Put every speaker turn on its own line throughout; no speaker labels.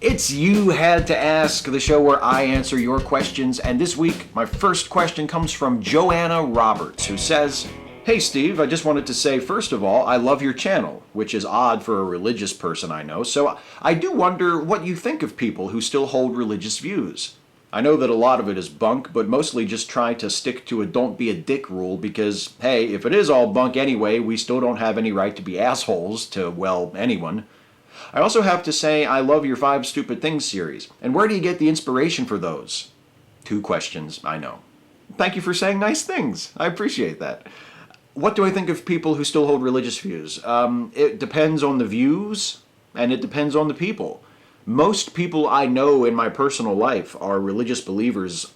It's You Had to Ask, the show where I answer your questions. And this week, my first question comes from Joanna Roberts, who says, "Hey Steve, I just wanted to say, first of all, I love your channel," which is odd for a religious person I know. "So I do wonder what you think of people who still hold religious views. I know that a lot of it is bunk, but mostly just try to stick to a don't be a dick rule because, hey, if it is all bunk anyway, we still don't have any right to be assholes to, well, anyone. I also have to say I love your 5 Stupid Things series. And where do you get the inspiration for those?" 2 questions, I know. Thank you for saying nice things. I appreciate that. What do I think of people who still hold religious views? It depends on the views, and it depends on the people. Most people I know in my personal life are religious believers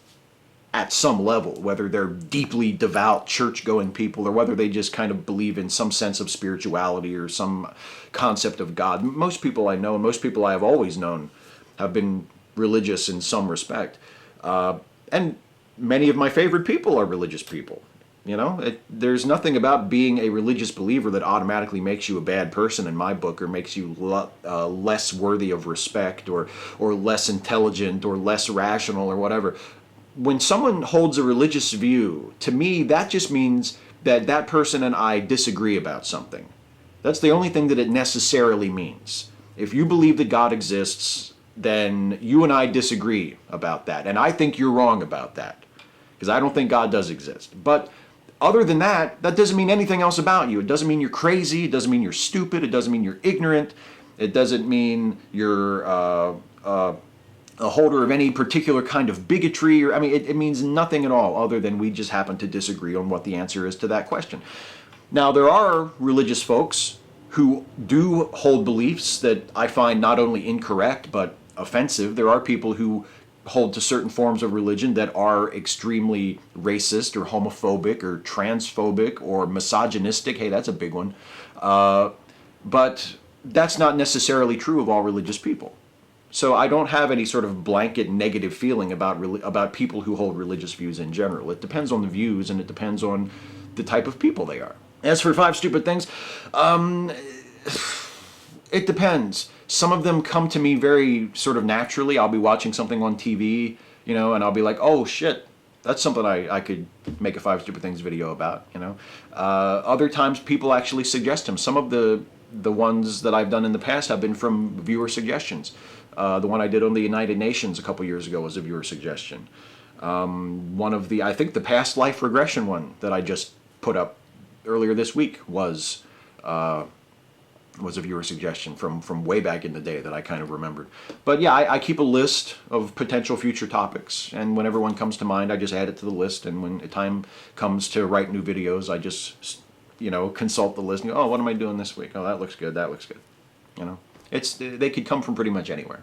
at some level, whether they're deeply devout church-going people or whether they just kind of believe in some sense of spirituality or some concept of God. Most people I know and most people I have always known have been religious in some respect. And many of my favorite people are religious people. You know, there's nothing about being a religious believer that automatically makes you a bad person in my book or makes you less worthy of respect or less intelligent or less rational or whatever. When someone holds a religious view, to me, that just means that that person and I disagree about something. That's the only thing that it necessarily means. If you believe that God exists, then you and I disagree about that. And I think you're wrong about that, because I don't think God does exist. But other than that, that doesn't mean anything else about you. It doesn't mean you're crazy. It doesn't mean you're stupid. It doesn't mean you're ignorant. It doesn't mean you're a holder of any particular kind of bigotry, or it means nothing at all other than we just happen to disagree on what the answer is to that question. Now, there are religious folks who do hold beliefs that I find not only incorrect but offensive. There are people who hold to certain forms of religion that are extremely racist or homophobic or transphobic or misogynistic. Hey, that's a big one. But that's not necessarily true of all religious people. So I don't have any sort of blanket negative feeling about people who hold religious views in general. It depends on the views and it depends on the type of people they are. As for 5 Stupid Things, it depends. Some of them come to me very sort of naturally. I'll be watching something on TV, and I'll be like, oh shit, that's something I could make a 5 Stupid Things video about, Other times people actually suggest them. Some of the ones that I've done in the past have been from viewer suggestions. The one I did on the United Nations a couple years ago was a viewer suggestion. I think the past life regression one that I just put up earlier this week was a viewer suggestion from way back in the day that I kind of remembered. But yeah, I keep a list of potential future topics, and whenever one comes to mind, I just add it to the list, and when the time comes to write new videos, I just, consult the list and go, oh, what am I doing this week? Oh, that looks good, that looks good. They could come from pretty much anywhere.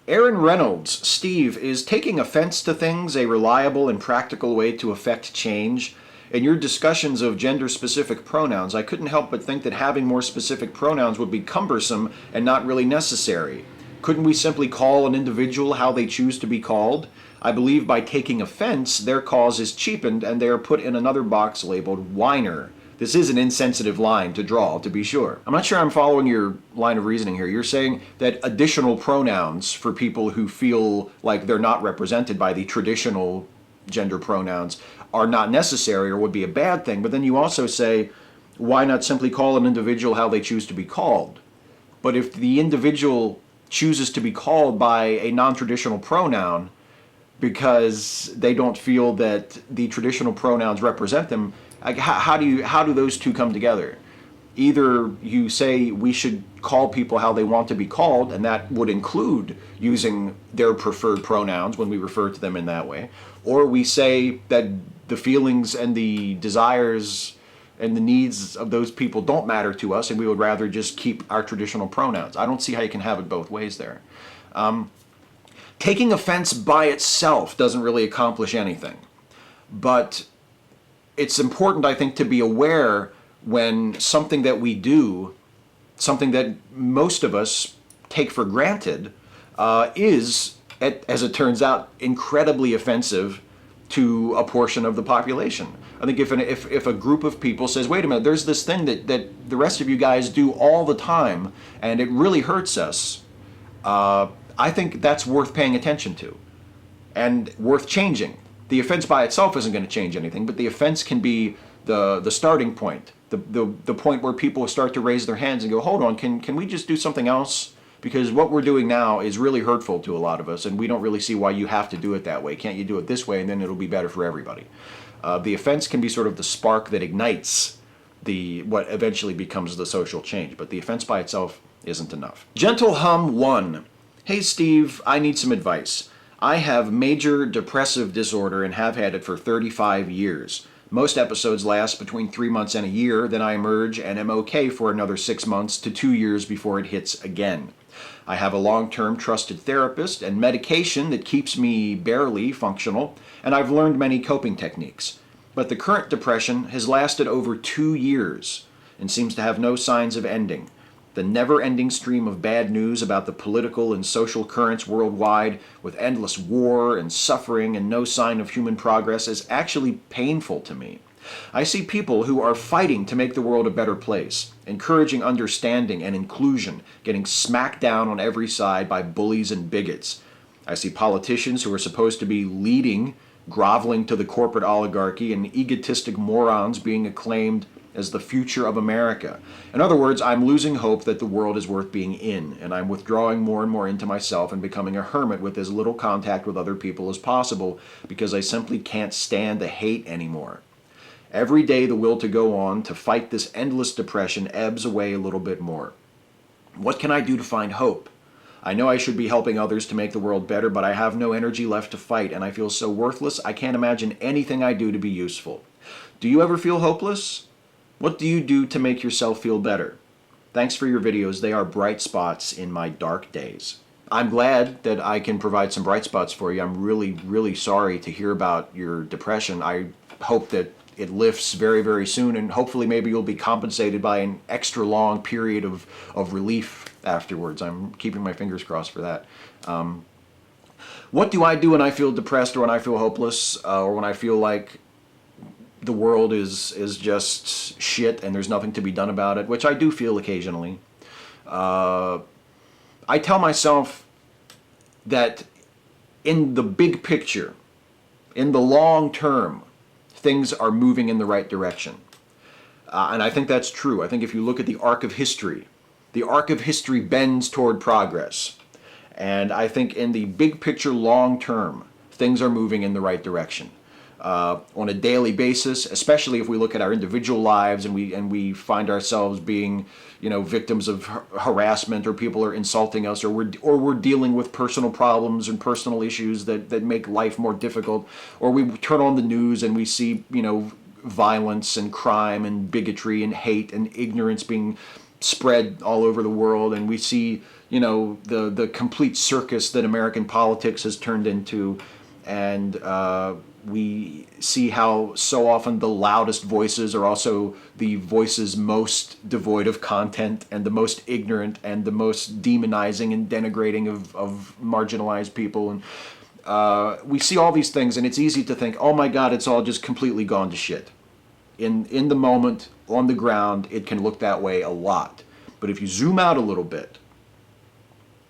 Aaron Reynolds, Steve, is taking offense to things a reliable and practical way to affect change? In your discussions of gender-specific pronouns, I couldn't help but think that having more specific pronouns would be cumbersome and not really necessary. Couldn't we simply call an individual how they choose to be called? I believe by taking offense, their cause is cheapened and they are put in another box labeled whiner. This is an insensitive line to draw, to be sure. I'm not sure I'm following your line of reasoning here. You're saying that additional pronouns for people who feel like they're not represented by the traditional gender pronouns are not necessary or would be a bad thing, but then you also say, why not simply call an individual how they choose to be called? But if the individual chooses to be called by a non-traditional pronoun because they don't feel that the traditional pronouns represent them, how do those two come together? Either you say we should call people how they want to be called, and that would include using their preferred pronouns when we refer to them in that way, or we say that the feelings and the desires and the needs of those people don't matter to us and we would rather just keep our traditional pronouns. I don't see how you can have it both ways there. Taking offense by itself doesn't really accomplish anything, but it's important, I think, to be aware when something that we do, something that most of us take for granted, is, as it turns out, incredibly offensive to a portion of the population. I think if a group of people says, wait a minute, there's this thing that the rest of you guys do all the time, and it really hurts us, I think that's worth paying attention to and worth changing. The offense by itself isn't going to change anything, but the offense can be the starting point, the point where people start to raise their hands and go, hold on, can we just do something else? Because what we're doing now is really hurtful to a lot of us, and we don't really see why you have to do it that way. Can't you do it this way, and then it'll be better for everybody? The offense can be sort of the spark that ignites what eventually becomes the social change, but the offense by itself isn't enough. Gentle Hum 1. Hey Steve, I need some advice. I have major depressive disorder and have had it for 35 years. Most episodes last between 3 months and a year, then I emerge and am okay for another 6 months to 2 years before it hits again. I have a long-term trusted therapist and medication that keeps me barely functional, and I've learned many coping techniques. But the current depression has lasted over 2 years and seems to have no signs of ending. The never-ending stream of bad news about the political and social currents worldwide, with endless war and suffering and no sign of human progress, is actually painful to me. I see people who are fighting to make the world a better place, encouraging understanding and inclusion, getting smacked down on every side by bullies and bigots. I see politicians who are supposed to be leading, groveling to the corporate oligarchy, and egotistic morons being acclaimed as the future of America. In other words, I'm losing hope that the world is worth being in, and I'm withdrawing more and more into myself and becoming a hermit with as little contact with other people as possible because I simply can't stand the hate anymore. Every day the will to go on, to fight this endless depression, ebbs away a little bit more. What can I do to find hope? I know I should be helping others to make the world better, but I have no energy left to fight, and I feel so worthless I can't imagine anything I do to be useful. Do you ever feel hopeless? What do you do to make yourself feel better? Thanks for your videos. They are bright spots in my dark days. I'm glad that I can provide some bright spots for you. I'm really, really sorry to hear about your depression. I hope that it lifts very, very soon, and hopefully maybe you'll be compensated by an extra long period of relief afterwards. I'm keeping my fingers crossed for that. What do I do when I feel depressed or when I feel hopeless or when I feel like the world is just shit and there's nothing to be done about it, which I do feel occasionally? I tell myself that in the big picture, in the long term, things are moving in the right direction. And I think that's true. I think if you look at the arc of history bends toward progress. And I think in the big picture, long term, things are moving in the right direction. On a daily basis, especially if we look at our individual lives and we find ourselves being, victims of harassment, or people are insulting us, or we're dealing with personal problems and personal issues that make life more difficult, or we turn on the news and we see, violence and crime and bigotry and hate and ignorance being spread all over the world, and we see, the complete circus that American politics has turned into, and we see how so often the loudest voices are also the voices most devoid of content and the most ignorant and the most demonizing and denigrating of marginalized people. And we see all these things, and it's easy to think, oh my God, it's all just completely gone to shit. In the moment, on the ground, it can look that way a lot. But if you zoom out a little bit,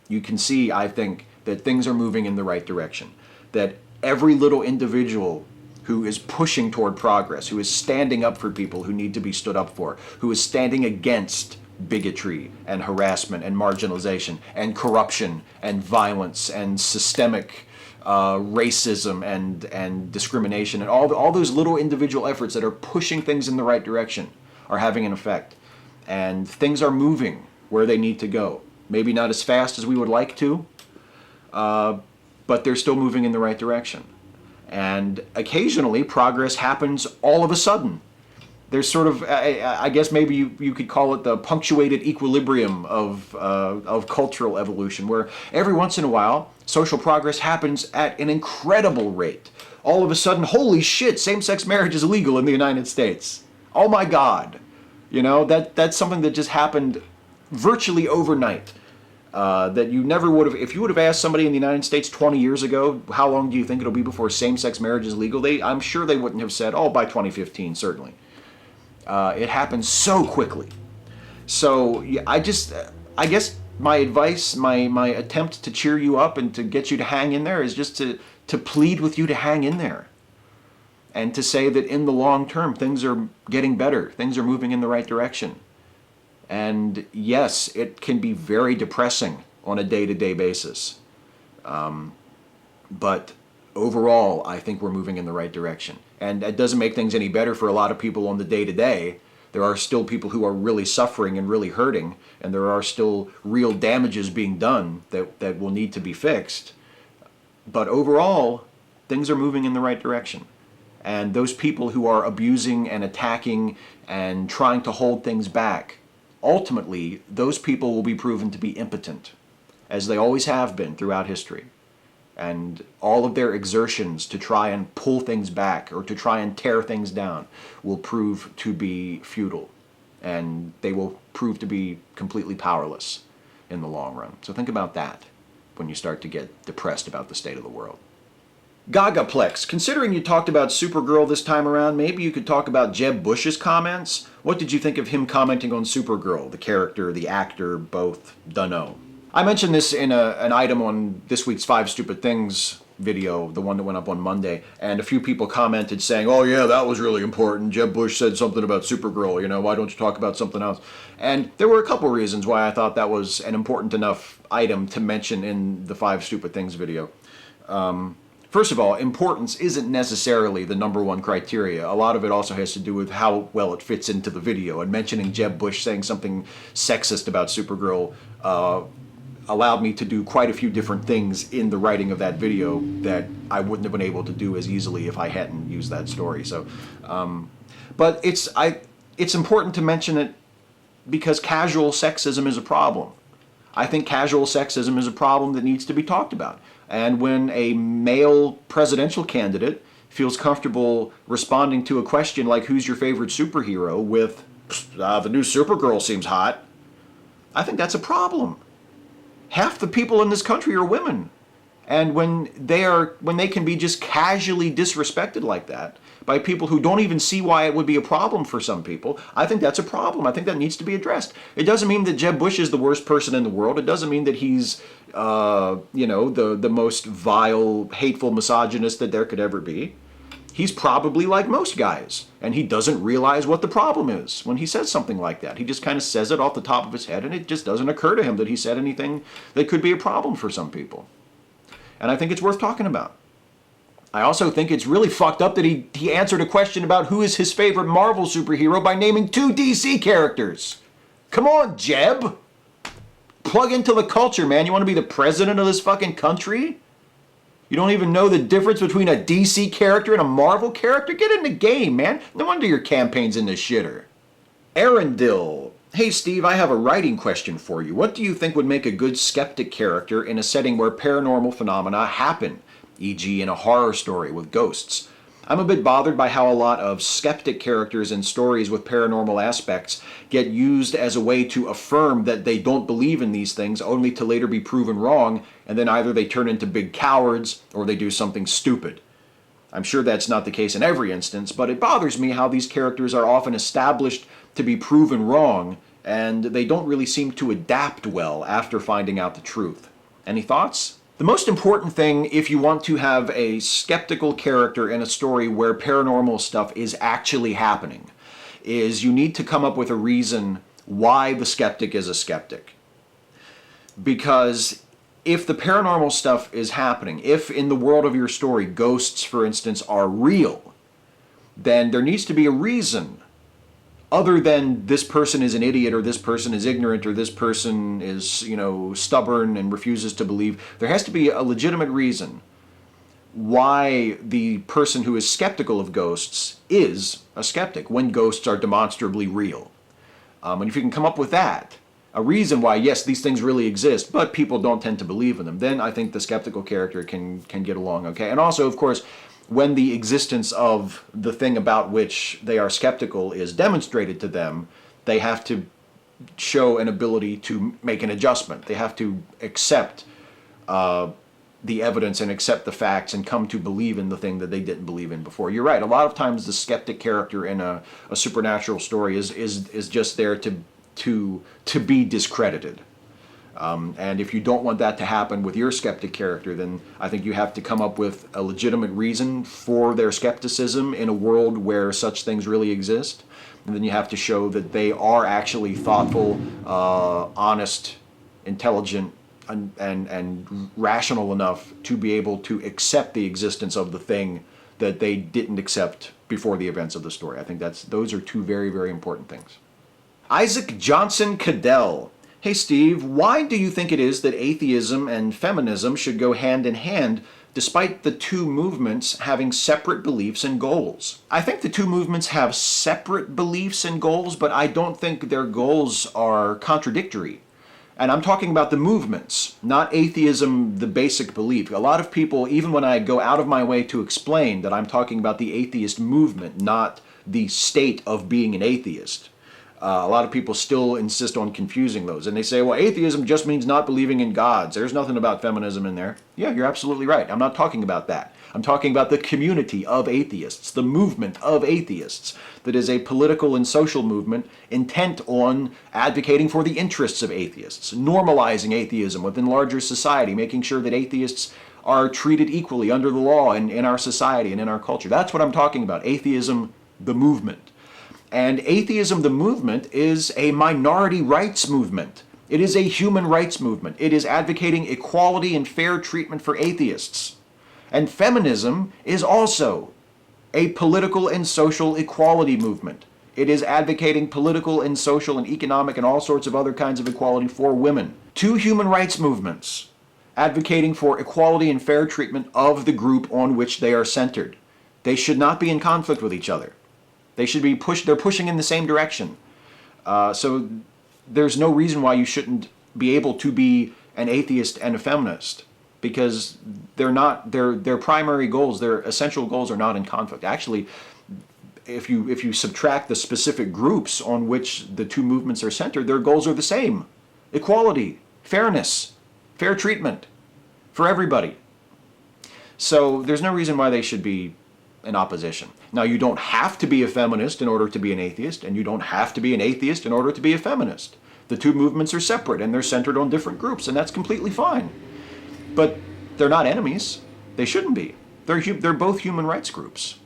you can see, I think, that things are moving in the right direction. That every little individual who is pushing toward progress, who is standing up for people who need to be stood up for, who is standing against bigotry and harassment and marginalization and corruption and violence and systemic racism and discrimination, and all those little individual efforts that are pushing things in the right direction are having an effect. And things are moving where they need to go. Maybe not as fast as we would like to, but they're still moving in the right direction. And occasionally, progress happens all of a sudden. There's sort of, I guess maybe you could call it the punctuated equilibrium of cultural evolution, where every once in a while, social progress happens at an incredible rate. All of a sudden, holy shit, same-sex marriage is illegal in the United States. Oh my God. That's something that just happened virtually overnight. That you never would have, if you would have asked somebody in the United States 20 years ago, how long do you think it'll be before same-sex marriage is legal? I'm sure they wouldn't have said, by 2015, certainly. It happens so quickly. So I guess my advice, my attempt to cheer you up and to get you to hang in there is just to plead with you to hang in there. And to say that in the long term, things are getting better. Things are moving in the right direction. And yes, it can be very depressing on a day-to-day basis. But overall, I think we're moving in the right direction. And it doesn't make things any better for a lot of people on the day-to-day. There are still people who are really suffering and really hurting, and there are still real damages being done that will need to be fixed. But overall, things are moving in the right direction. And those people who are abusing and attacking and trying to hold things back, ultimately, those people will be proven to be impotent, as they always have been throughout history. And all of their exertions to try and pull things back or to try and tear things down will prove to be futile. And they will prove to be completely powerless in the long run. So think about that when you start to get depressed about the state of the world. Gagaplex, considering you talked about Supergirl this time around, maybe you could talk about Jeb Bush's comments. What did you think of him commenting on Supergirl, the character, the actor, both? Dunno. I mentioned this in an item on this week's 5 Stupid Things video, the one that went up on Monday, and a few people commented saying, oh yeah, that was really important. Jeb Bush said something about Supergirl, why don't you talk about something else? And there were a couple reasons why I thought that was an important enough item to mention in the 5 Stupid Things video. First of all, importance isn't necessarily the number one criteria. A lot of it also has to do with how well it fits into the video. And mentioning Jeb Bush saying something sexist about Supergirl allowed me to do quite a few different things in the writing of that video that I wouldn't have been able to do as easily if I hadn't used that story. So, but it's important to mention it because casual sexism is a problem. I think casual sexism is a problem that needs to be talked about. And when a male presidential candidate feels comfortable responding to a question like, who's your favorite superhero, with, the new Supergirl seems hot, I think that's a problem. Half the people in this country are women. And when they can be just casually disrespected like that by people who don't even see why it would be a problem for some people, I think that's a problem. I think that needs to be addressed. It doesn't mean that Jeb Bush is the worst person in the world. It doesn't mean that he's, the most vile, hateful misogynist that there could ever be. He's probably like most guys, and he doesn't realize what the problem is when he says something like that. He just kind of says it off the top of his head, and it just doesn't occur to him that he said anything that could be a problem for some people. And I think it's worth talking about. I also think it's really fucked up that he answered a question about who is his favorite Marvel superhero by naming 2 DC characters. Come on, Jeb! Plug into the culture, man. You want to be the president of this fucking country? You don't even know the difference between a DC character and a Marvel character? Get in the game, man. No wonder your campaign's in the shitter. Erin Dil. Hey Steve, I have a writing question for you. What do you think would make a good skeptic character in a setting where paranormal phenomena happen, e.g. in a horror story with ghosts? I'm a bit bothered by how a lot of skeptic characters in stories with paranormal aspects get used as a way to affirm that they don't believe in these things, only to later be proven wrong, and then either they turn into big cowards or they do something stupid. I'm sure that's not the case in every instance, but it bothers me how these characters are often established to be proven wrong, and they don't really seem to adapt well after finding out the truth. Any thoughts? The most important thing, if you want to have a skeptical character in a story where paranormal stuff is actually happening, is you need to come up with a reason why the skeptic is a skeptic. Because if the paranormal stuff is happening, if in the world of your story ghosts, for instance, are real, then there needs to be a reason other than this person is an idiot or this person is ignorant or this person is, stubborn and refuses to believe. There has to be a legitimate reason why the person who is skeptical of ghosts is a skeptic when ghosts are demonstrably real. And if you can come up with that, a reason why, yes, these things really exist, but people don't tend to believe in them, then I think the skeptical character can get along okay. And also, of course, when the existence of the thing about which they are skeptical is demonstrated to them, they have to show an ability to make an adjustment. They have to accept the evidence and accept the facts and come to believe in the thing that they didn't believe in before. You're right. A lot of times the skeptic character in a supernatural story is just there to be discredited. And if you don't want that to happen with your skeptic character, then I think you have to come up with a legitimate reason for their skepticism in a world where such things really exist. And then you have to show that they are actually thoughtful, honest, intelligent, and rational enough to be able to accept the existence of the thing that they didn't accept before the events of the story. I think those are two very, very important things. Isaac Johnson Cadel. Hey Steve, why do you think it is that atheism and feminism should go hand in hand despite the two movements having separate beliefs and goals? I think the two movements have separate beliefs and goals, but I don't think their goals are contradictory. And I'm talking about the movements, not atheism, the basic belief. A lot of people, even when I go out of my way to explain that I'm talking about the atheist movement, not the state of being an atheist, a lot of people still insist on confusing those. And they say, well, atheism just means not believing in gods. There's nothing about feminism in there. Yeah, you're absolutely right. I'm not talking about that. I'm talking about the community of atheists, the movement of atheists, that is a political and social movement intent on advocating for the interests of atheists, normalizing atheism within larger society, making sure that atheists are treated equally under the law in our society and in our culture. That's what I'm talking about, atheism, the movement. And atheism, the movement, is a minority rights movement. It is a human rights movement. It is advocating equality and fair treatment for atheists. And feminism is also a political and social equality movement. It is advocating political and social and economic and all sorts of other kinds of equality for women. Two human rights movements advocating for equality and fair treatment of the group on which they are centered. They should not be in conflict with each other. They should be they're pushing in the same direction. So there's no reason why you shouldn't be able to be an atheist and a feminist, because they're not, their primary goals, their essential goals are not in conflict. Actually, if you subtract the specific groups on which the two movements are centered, their goals are the same. Equality, fairness, fair treatment for everybody. So there's no reason why they should be in opposition. Now, you don't have to be a feminist in order to be an atheist, and you don't have to be an atheist in order to be a feminist. The two movements are separate, and they're centered on different groups, and that's completely fine. But they're not enemies. They shouldn't be. They're both human rights groups.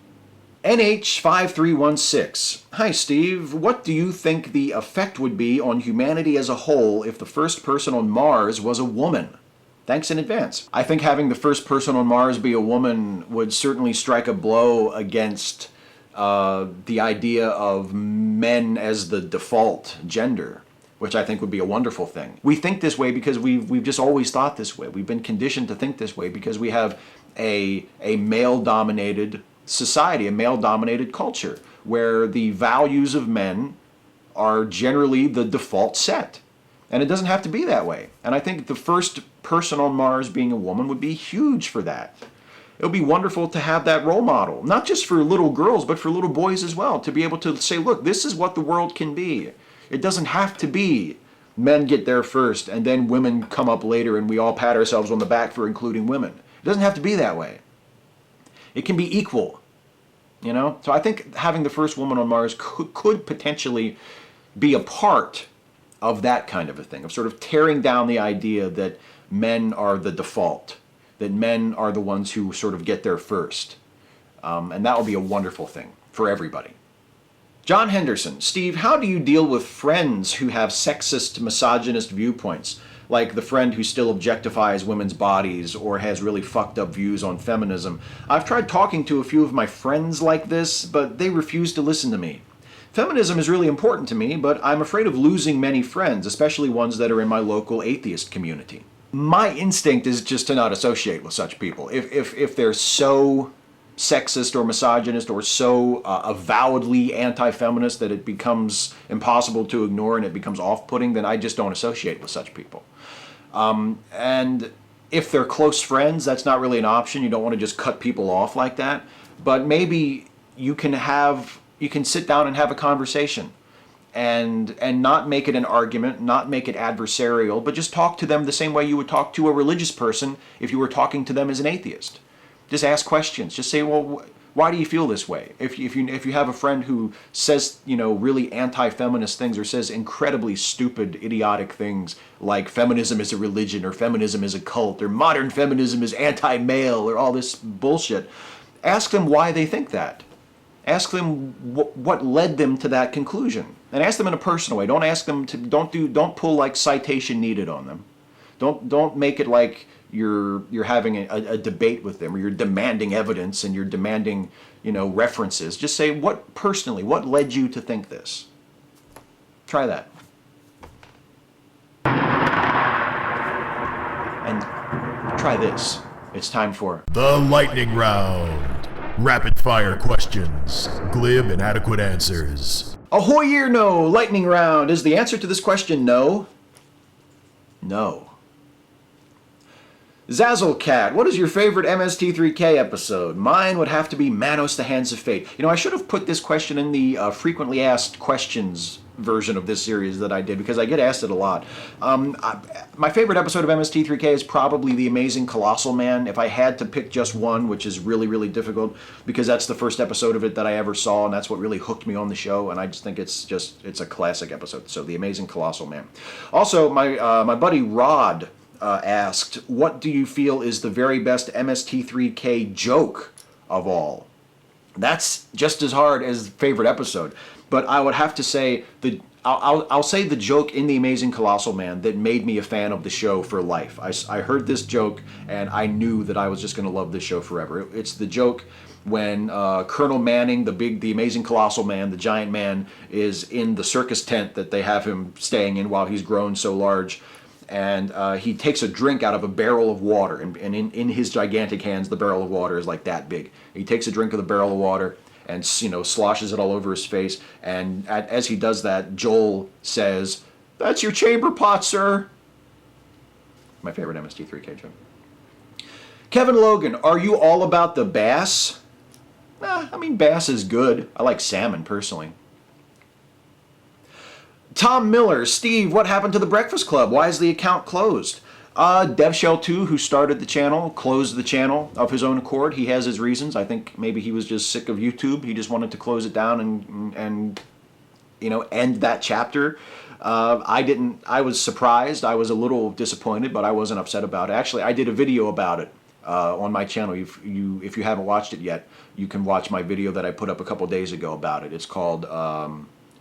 NH5316. Hi, Steve. What do you think the effect would be on humanity as a whole if the first person on Mars was a woman? Thanks in advance. I think having the first person on Mars be a woman would certainly strike a blow against the idea of men as the default gender, which I think would be a wonderful thing. We think this way because we've just always thought this way. We've been conditioned to think this way because we have a male-dominated society, a male-dominated culture, where the values of men are generally the default set. And it doesn't have to be that way. And I think the first person on Mars being a woman would be huge for that. It would be wonderful to have that role model, not just for little girls, but for little boys as well, to be able to say, look, this is what the world can be. It doesn't have to be men get there first and then women come up later and we all pat ourselves on the back for including women. It doesn't have to be that way. It can be equal, you know? So I think having the first woman on Mars could potentially be a part of that kind of a thing, of sort of tearing down the idea that men are the default, that men are the ones who sort of get there first. And that would be a wonderful thing for everybody. John Henderson. Steve, how do you deal with friends who have sexist, misogynist viewpoints? Like the friend who still objectifies women's bodies or has really fucked up views on feminism. I've tried talking to a few of my friends like this, but they refuse to listen to me. Feminism is really important to me, but I'm afraid of losing many friends, especially ones that are in my local atheist community. My instinct is just to not associate with such people. If they're so sexist or misogynist or so avowedly anti-feminist that it becomes impossible to ignore and it becomes off-putting, then I just don't associate with such people. And if they're close friends, that's not really an option. You don't want to just cut people off like that. But maybe you can sit down and have a conversation and not make it an argument, not make it adversarial, but just talk to them the same way you would talk to a religious person if you were talking to them as an atheist. Just ask questions. Just say, well, Why do you feel this way? If you have a friend who says, you know, really anti-feminist things, or says incredibly stupid, idiotic things like feminism is a religion, or feminism is a cult, or modern feminism is anti-male, or all this bullshit, ask them why they think that. Ask them what led them to that conclusion, and ask them in a personal way. Don't ask them to don't pull like citation needed on them. Don't make it like you're having a debate with them, or you're demanding evidence and you're demanding, you know, references. Just say what led you to think this. Try that. And try this. It's time for
the lightning round. Rapid fire questions, glib and adequate answers.
Ahoy or no, lightning round. Is the answer to this question no? No. Zazzlecat, what is your favorite MST3K episode? Mine would have to be Manos, the Hands of Fate. You know, I should have put this question in the frequently asked questions version of this series that I did, because I get asked it a lot. My favorite episode of MST3K is probably The Amazing Colossal Man. If I had to pick just one, which is really, really difficult, because that's the first episode of it that I ever saw, and that's what really hooked me on the show, and I just think it's a classic episode. So The Amazing Colossal Man. Also, my buddy Rod asked, what do you feel is the very best MST3K joke of all? That's just as hard as favorite episode, but I would have to say I'll say the joke in The Amazing Colossal Man that made me a fan of the show for life. I heard this joke and I knew that I was just going to love this show forever. It's the joke when Colonel Manning, the Amazing Colossal Man, the giant man, is in the circus tent that they have him staying in while he's grown so large. And he takes a drink out of a barrel of water, and in his gigantic hands, the barrel of water is like that big. He takes a drink of the barrel of water and, you know, sloshes it all over his face. And as he does that, Joel says, "That's your chamber pot, sir." My favorite MST3K joke. Kevin Logan, are you all about the bass? I mean, bass is good. I like salmon personally. Tom Miller, Steve, what happened to the Breakfast Club? Why is the account closed? DevShell2, who started the channel, closed the channel of his own accord. He has his reasons. I think maybe he was just sick of YouTube. He just wanted to close it down and you know, end that chapter. I was surprised. I was a little disappointed, but I wasn't upset about it. Actually, I did a video about it on my channel. If you haven't watched it yet, you can watch my video that I put up a couple days ago about it. It's called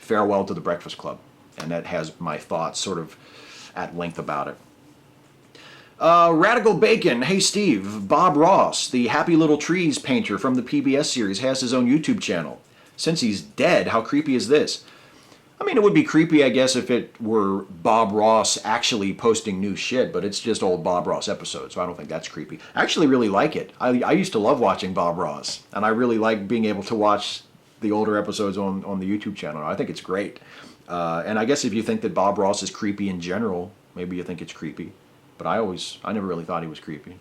Farewell to the Breakfast Club. And that has my thoughts sort of at length about it. Radical Bacon, hey Steve, Bob Ross, the Happy Little Trees painter from the PBS series, has his own YouTube channel. Since he's dead, how creepy is this? I mean, it would be creepy, I guess, if it were Bob Ross actually posting new shit, but it's just old Bob Ross episodes, so I don't think that's creepy. I actually really like it. I used to love watching Bob Ross, and I really like being able to watch the older episodes on the YouTube channel. I think it's great. And I guess if you think that Bob Ross is creepy in general, maybe you think it's creepy. But I never really thought he was creepy.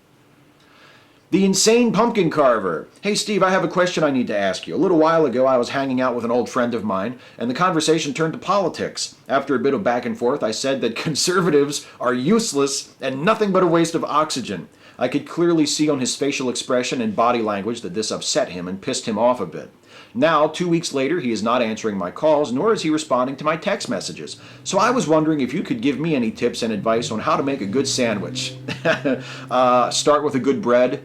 The Insane Pumpkin Carver. Hey Steve, I have a question I need to ask you. A little while ago I was hanging out with an old friend of mine, and the conversation turned to politics. After a bit of back and forth, I said that conservatives are useless and nothing but a waste of oxygen. I could clearly see on his facial expression and body language that this upset him and pissed him off a bit. Now, 2 weeks later, he is not answering my calls, nor is he responding to my text messages. So I was wondering if you could give me any tips and advice on how to make a good sandwich. Start with a good bread.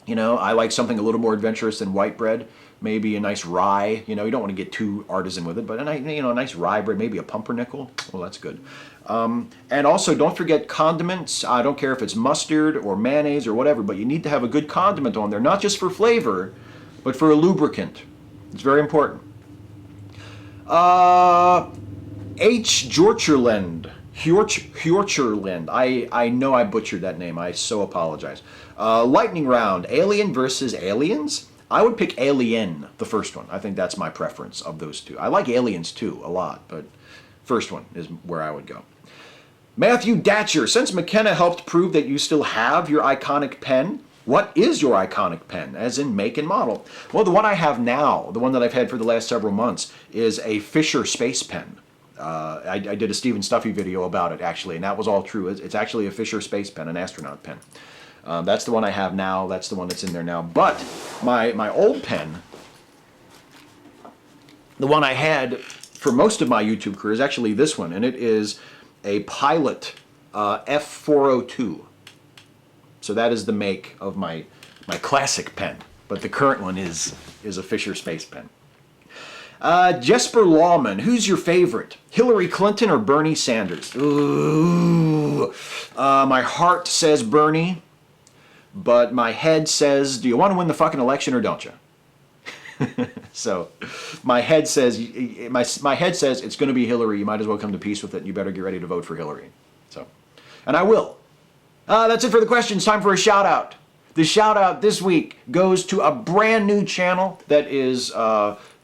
You know, I like something a little more adventurous than white bread. Maybe a nice rye. You know, you don't want to get too artisan with it, but a nice rye bread, maybe a pumpernickel. Well, that's good. And also, don't forget condiments. I don't care if it's mustard or mayonnaise or whatever, but you need to have a good condiment on there, not just for flavor, but for a lubricant. It's very important. H. Hjortjerland. I know I butchered that name. I so apologize. Lightning round. Alien versus Aliens? I would pick Alien, the first one. I think that's my preference of those two. I like Aliens too, a lot, but first one is where I would go. Matthew Datcher. Since McKenna helped prove that you still have your iconic pen, what is your iconic pen, as in make and model? Well, the one I have now, the one that I've had for the last several months, is a Fisher Space Pen. I did a Stephen Stuffy video about it, actually, and that was all true. It's actually a Fisher Space Pen, an astronaut pen. That's the one I have now. That's the one that's in there now. But my old pen, the one I had for most of my YouTube career, is actually this one, and it is a Pilot F402. So that is the make of my classic pen, but the current one is a Fisher Space Pen. Jesper Lawman, who's your favorite? Hillary Clinton or Bernie Sanders? Ooh, my heart says Bernie, but my head says, do you want to win the fucking election or don't you? So my head says it's going to be Hillary. You might as well come to peace with it. You better get ready to vote for Hillary. So, and I will. That's it for the questions. Time for a shout out. The shout out this week goes to a brand new channel that is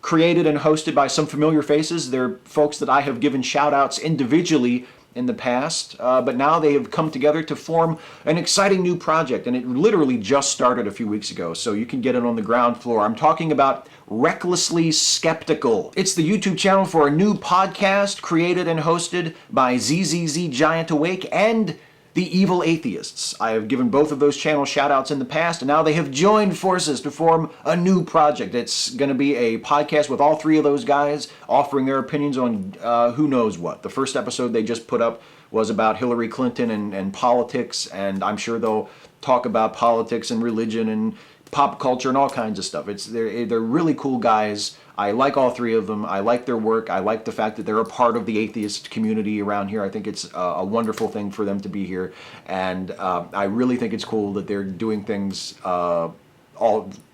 created and hosted by some familiar faces. They're folks that I have given shout outs individually in the past, but now they have come together to form an exciting new project, and it literally just started a few weeks ago, so you can get it on the ground floor. I'm talking about Recklessly Skeptical. It's the YouTube channel for a new podcast created and hosted by ZZZ Giant Awake and The Evil Atheists. I have given both of those channels shout-outs in the past, and now they have joined forces to form a new project. It's going to be a podcast with all three of those guys offering their opinions on who knows what. The first episode they just put up was about Hillary Clinton and politics, and I'm sure they'll talk about politics and religion and pop culture and all kinds of stuff. They're really cool guys. I like all three of them. I like their work. I like the fact that they're a part of the atheist community around here. I think it's a wonderful thing for them to be here. And I really think it's cool that they're doing things all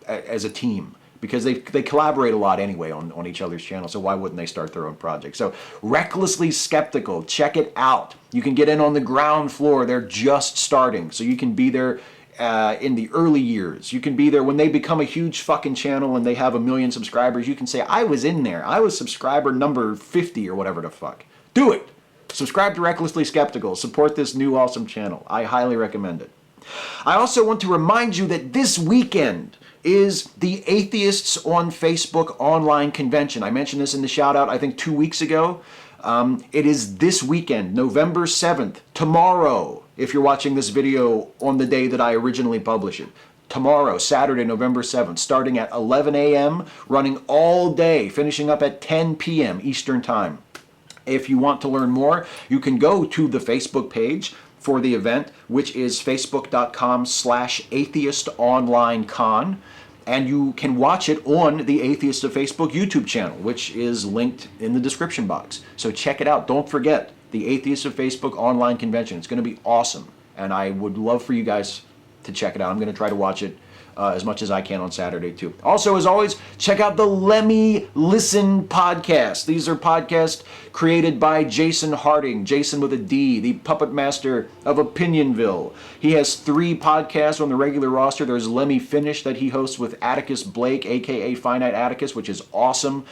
as a team, because they collaborate a lot anyway on each other's channel. So why wouldn't they start their own project? So Recklessly Skeptical, check it out. You can get in on the ground floor. They're just starting. So you can be there in the early years. You can be there when they become a huge fucking channel and they have 1 million subscribers. You can say, I was in there. I was subscriber number 50 or whatever the fuck. Do it. Subscribe to Recklessly Skeptical. Support this new awesome channel. I highly recommend it. I also want to remind you that this weekend is the Atheists on Facebook online convention. I mentioned this in the shout out, I think 2 weeks ago. It is this weekend, November 7th, tomorrow, if you're watching this video on the day that I originally publish it. Tomorrow, Saturday, November 7th, starting at 11 a.m., running all day, finishing up at 10 p.m. Eastern Time. If you want to learn more, you can go to the Facebook page for the event, which is facebook.com/atheistonlinecon. And you can watch it on the Atheist of Facebook YouTube channel, which is linked in the description box. So check it out. Don't forget the Atheist of Facebook online convention. It's going to be awesome. And I would love for you guys to check it out. I'm going to try to watch it as much as I can on Saturday too. Also, as always, check out the Lemme Listen podcast. These are podcasts created by Jason Harding, Jason with a D, the puppet master of Opinionville. He has 3 podcasts on the regular roster. There's Lemme Finish that he hosts with Atticus Blake, aka Finite Atticus, which is awesome.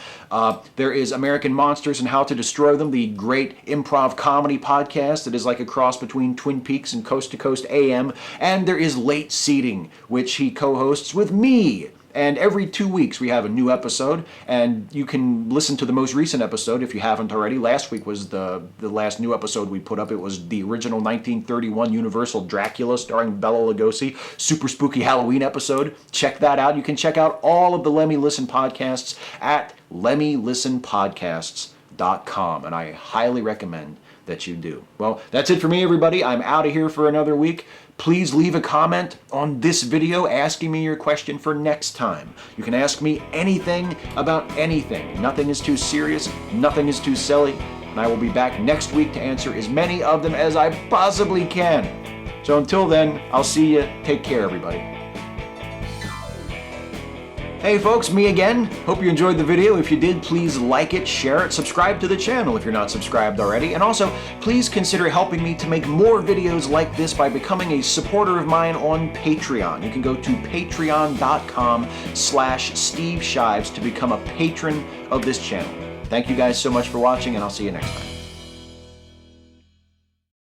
There is American Monsters and How to Destroy Them, the great improv comedy podcast that is like a cross between Twin Peaks and Coast to Coast AM. And there is Late Seating, which he co-hosts with me. And every 2 weeks we have a new episode, and you can listen to the most recent episode if you haven't already. Last week was the last new episode we put up. It was the original 1931 Universal Dracula starring Bela Lugosi, super spooky Halloween episode. Check that out. You can check out all of the Lemme Listen podcasts at lemmelistenpodcasts.com, and I highly recommend that you do. Well, that's it for me, everybody. I'm out of here for another week. Please leave a comment on this video asking me your question for next time. You can ask me anything about anything. Nothing is too serious, nothing is too silly, and I will be back next week to answer as many of them as I possibly can. So until then, I'll see you. Take care, everybody. Hey folks, me again. Hope you enjoyed the video. If you did, please like it, share it, subscribe to the channel if you're not subscribed already, and also please consider helping me to make more videos like this by becoming a supporter of mine on Patreon. You can go to patreon.com/Steve Shives to become a patron of this channel. Thank you guys so much for watching, and I'll see you next time.